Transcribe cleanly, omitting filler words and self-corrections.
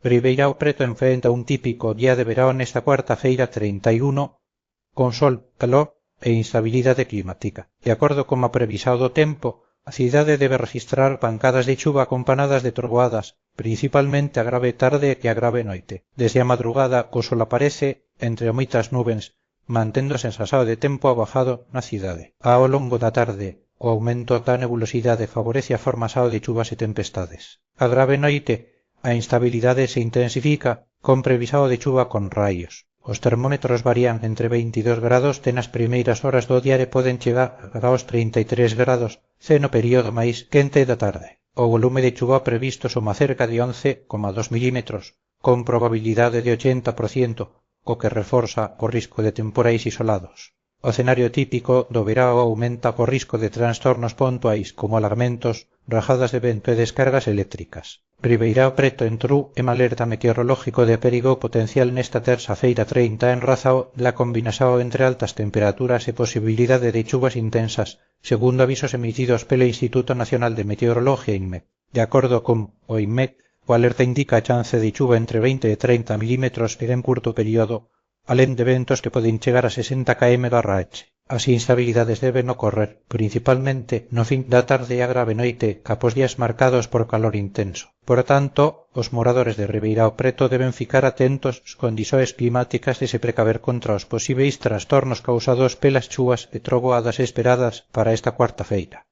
Ribeirão Preto enfrenta un típico día de verão nesta cuarta feira 31, con sol, calor e instabilidade climática. De acordo como previsado do tempo, a cidade debe registrar pancadas de chuva acompanadas de trovoadas, principalmente a grave tarde e a grave noite. Desde a madrugada o sol aparece entre moitas nubes, mantendo a sensación de tempo abafado na cidade. Ao longo da tarde, o aumento da nebulosidade favorece a formación de chuvas e tempestades. A grave noite, a instabilidade se intensifica con previsao de chuva con raios. Os termómetros varían entre 22 grados e nas primeiras horas do día poden chegar aos 33 grados no período máis quente da tarde. O volume de chuva previsto soma cerca de 11,2 milímetros, con probabilidade de 80%, o que reforza o risco de temporais isolados. O escenario típico do verao aumenta o risco de trastornos puntuais como alagamentos, rajadas de vento e descargas eléctricas. Ribeirão Preto entrou en alerta meteorológico de perigo potencial nesta terza feira 30 en razao da combinación entre altas temperaturas e posibilidade de chuvas intensas, segundo avisos emitidos pelo Instituto Nacional de Meteorologia INMET. De acordo con o INMET, o alerta indica a chance de chuva entre 20 e 30 milímetros en curto período, alén de ventos que poden chegar a 60 km/h. As instabilidades deben ocorrer, principalmente, no fin da tarde e a grave noite, capos días marcados por calor intenso. Por tanto, os moradores de Ribeirão Preto deben ficar atentos ás condicións climáticas e se precaver contra os posíveis trastornos causados pelas chuvas e trovoadas esperadas para esta cuarta feira.